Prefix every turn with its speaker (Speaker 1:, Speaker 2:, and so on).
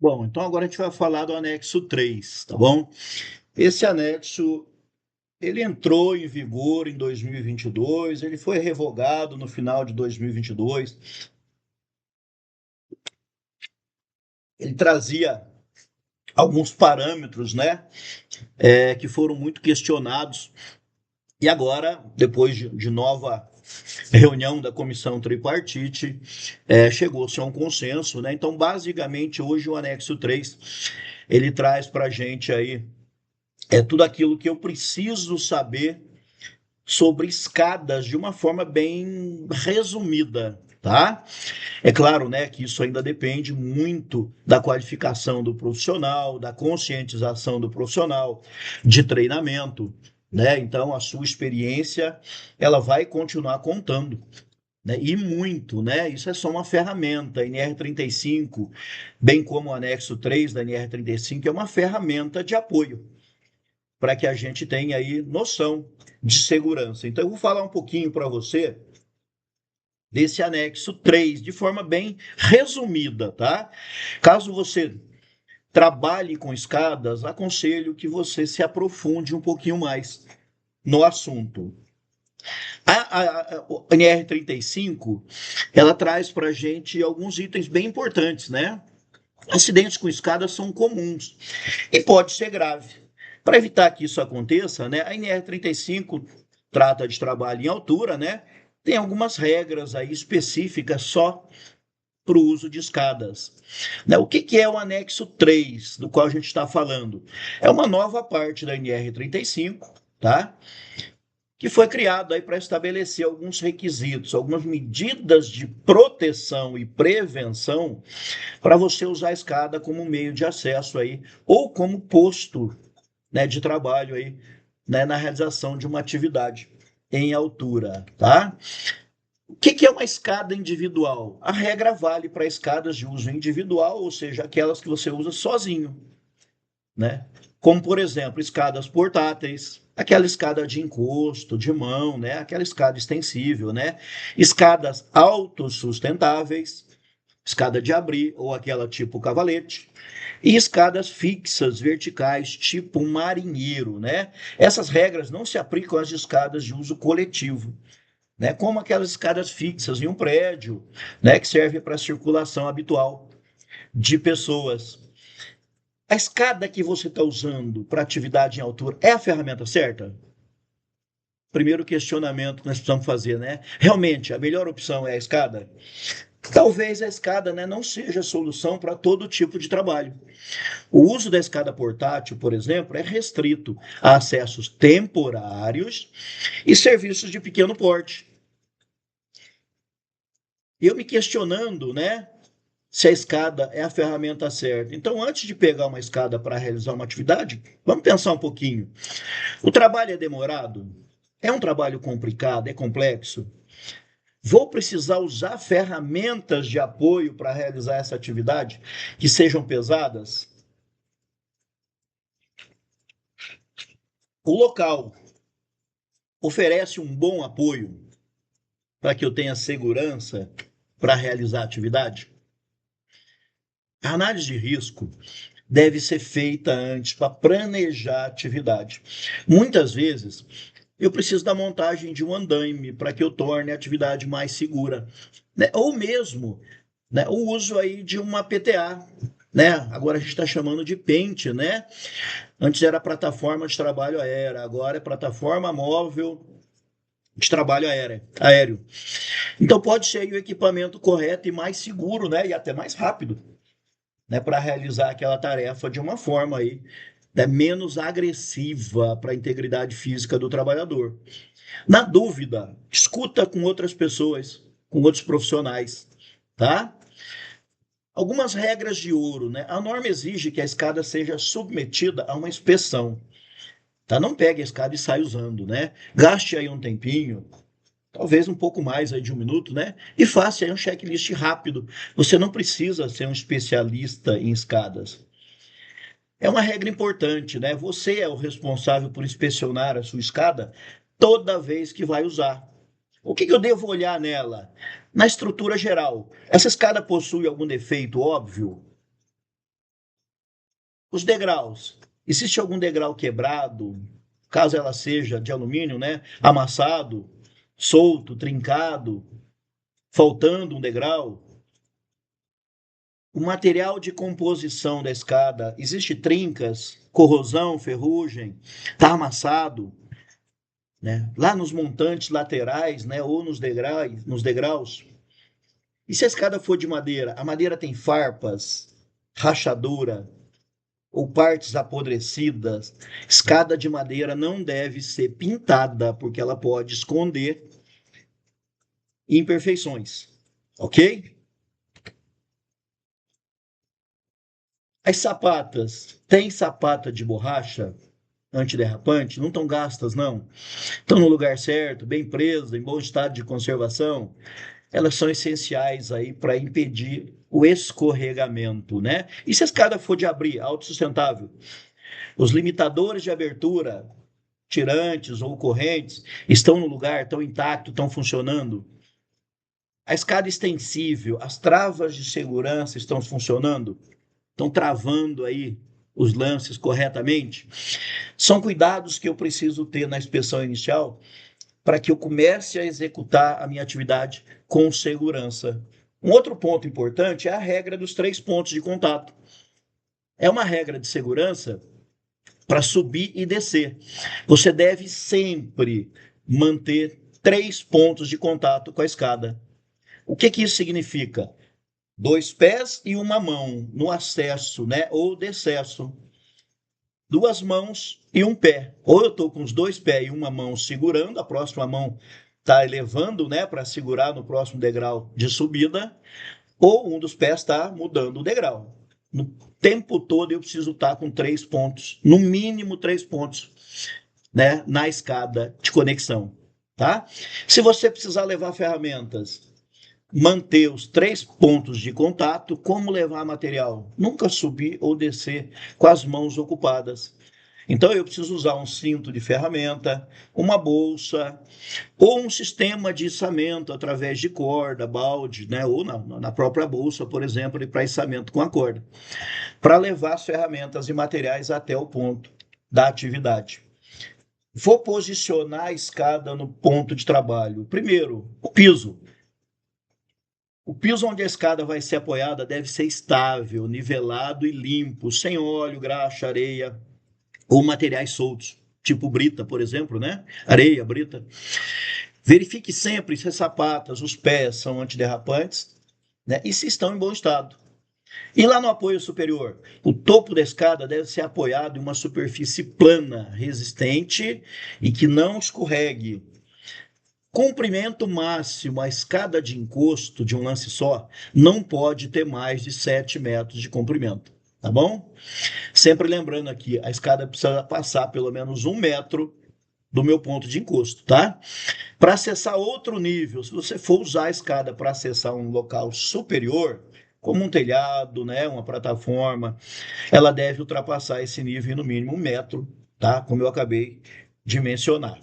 Speaker 1: Bom, então agora a gente vai falar do anexo 3, tá bom? Esse anexo, ele entrou em vigor em 2022, ele foi revogado no final de 2022. Ele trazia alguns parâmetros, né, que foram muito questionados. E agora, depois de nova reunião da comissão tripartite, chegou-se a um consenso, né? Então, basicamente, hoje o anexo 3, ele traz para a gente aí tudo aquilo que eu preciso saber sobre escadas de uma forma bem resumida, tá? É claro, né, que isso ainda depende muito da qualificação do profissional, da conscientização do profissional, de treinamento, né? Então a sua experiência ela vai continuar contando. Né? E muito, né? Isso é só uma ferramenta. A NR35, bem como o anexo 3 da NR35, é uma ferramenta de apoio para que a gente tenha aí noção de segurança. Então, eu vou falar um pouquinho para você desse anexo 3 de forma bem resumida, tá? Caso você trabalhe com escadas, aconselho que você se aprofunde um pouquinho mais no assunto. A NR35, ela traz para a gente alguns itens bem importantes, né? Acidentes com escadas são comuns e pode ser grave. Para evitar que isso aconteça, né, a NR35 trata de trabalho em altura, né? Tem algumas regras aí específicas só para o uso de escadas. Né? O que é o anexo 3, do qual a gente está falando? É uma nova parte da NR35, tá? Que foi criado aí para estabelecer alguns requisitos, algumas medidas de proteção e prevenção para você usar a escada como meio de acesso aí ou como posto, né, de trabalho aí, né, na realização de uma atividade em altura, tá? O que é uma escada individual? A regra vale para escadas de uso individual, ou seja, aquelas que você usa sozinho, né? Como, por exemplo, escadas portáteis, aquela escada de encosto, de mão, né? Aquela escada extensível, né? Escadas autossustentáveis, escada de abrir ou aquela tipo cavalete, e escadas fixas verticais tipo marinheiro, né? Essas regras não se aplicam às escadas de uso coletivo, né? Como aquelas escadas fixas em um prédio, né? Que serve para a circulação habitual de pessoas. A escada que você está usando para atividade em altura é a ferramenta certa? Primeiro questionamento que nós precisamos fazer, né? Realmente, a melhor opção é a escada? Talvez a escada, né, não seja a solução para todo tipo de trabalho. O uso da escada portátil, por exemplo, é restrito a acessos temporários e serviços de pequeno porte. Eu me questionando, né, se a escada é a ferramenta certa. Então, antes de pegar uma escada para realizar uma atividade, vamos pensar um pouquinho. O trabalho é demorado? É um trabalho complicado? É complexo? Vou precisar usar ferramentas de apoio para realizar essa atividade que sejam pesadas? O local oferece um bom apoio para que eu tenha segurança para realizar a atividade? A análise de risco deve ser feita antes para planejar a atividade. Muitas vezes eu preciso da montagem de um andaime para que eu torne a atividade mais segura, né? Ou mesmo, né, o uso aí de uma PTA, né? Agora a gente está chamando de pente, né? Antes era plataforma de trabalho aérea, agora é plataforma móvel de trabalho aéreo. Então pode ser o equipamento correto e mais seguro, né? E até mais rápido, né? Para realizar aquela tarefa de uma forma aí, né, menos agressiva para a integridade física do trabalhador. Na dúvida, escuta com outras pessoas, com outros profissionais, tá? Algumas regras de ouro, né? A norma exige que a escada seja submetida a uma inspeção, tá? Não pegue a escada e sai usando, né? Gaste aí um tempinho, talvez um pouco mais aí de um minuto, né? E faça aí um checklist rápido. Você não precisa ser um especialista em escadas. É uma regra importante, né? Você é o responsável por inspecionar a sua escada toda vez que vai usar. O que eu devo olhar nela? Na estrutura geral. Essa escada possui algum defeito óbvio? Os degraus. Existe algum degrau quebrado, caso ela seja de alumínio, né? Amassado, solto, trincado, faltando um degrau? O material de composição da escada, existe trincas, corrosão, ferrugem, está amassado, né? Lá nos montantes laterais, né? Ou nos degraus. E se a escada for de madeira? A madeira tem farpas, rachadura ou partes apodrecidas. Escada de madeira não deve ser pintada, porque ela pode esconder imperfeições, ok? As sapatas, tem sapata de borracha antiderrapante? Não estão gastas, não. Estão no lugar certo, bem presas, em bom estado de conservação. Elas são essenciais aí para impedir o escorregamento, né? E se a escada for de abrir, autossustentável? Os limitadores de abertura, tirantes ou correntes, estão no lugar, estão intactos, estão funcionando? A escada extensível, as travas de segurança estão funcionando? Estão travando aí os lances corretamente? São cuidados que eu preciso ter na inspeção inicial para que eu comece a executar a minha atividade com segurança. Um outro ponto importante é a regra dos 3 pontos de contato. É uma regra de segurança para subir e descer. Você deve sempre manter 3 pontos de contato com a escada. O que isso significa? 2 pés e uma mão no acesso, né, ou decesso. 2 mãos e um pé. Ou eu estou com os 2 pés e uma mão segurando, a próxima mão está elevando, né, para segurar no próximo degrau de subida, ou um dos pés está mudando o degrau. No tempo todo eu preciso estar com 3 pontos, no mínimo 3 pontos, né, na escada de conexão, tá? Se você precisar levar ferramentas, manter os 3 pontos de contato, como levar material? Nunca subir ou descer com as mãos ocupadas. Então eu preciso usar um cinto de ferramenta, uma bolsa, ou um sistema de içamento através de corda, balde, né? Ou na própria bolsa, por exemplo, para içamento com a corda, para levar as ferramentas e materiais até o ponto da atividade. Vou posicionar a escada no ponto de trabalho. Primeiro, o piso. O piso onde a escada vai ser apoiada deve ser estável, nivelado e limpo, sem óleo, graxa, areia ou materiais soltos, tipo brita, por exemplo, né? Areia, brita. Verifique sempre se as sapatas, os pés são antiderrapantes, né? E se estão em bom estado. E lá no apoio superior, o topo da escada deve ser apoiado em uma superfície plana, resistente e que não escorregue. Comprimento máximo, a escada de encosto de um lance só não pode ter mais de 7 metros de comprimento, tá bom? Sempre lembrando aqui, a escada precisa passar pelo menos 1 metro do meu ponto de encosto, tá? Para acessar outro nível, se você for usar a escada para acessar um local superior, como um telhado, né, uma plataforma, ela deve ultrapassar esse nível em no mínimo 1 metro, tá? Como eu acabei de mencionar.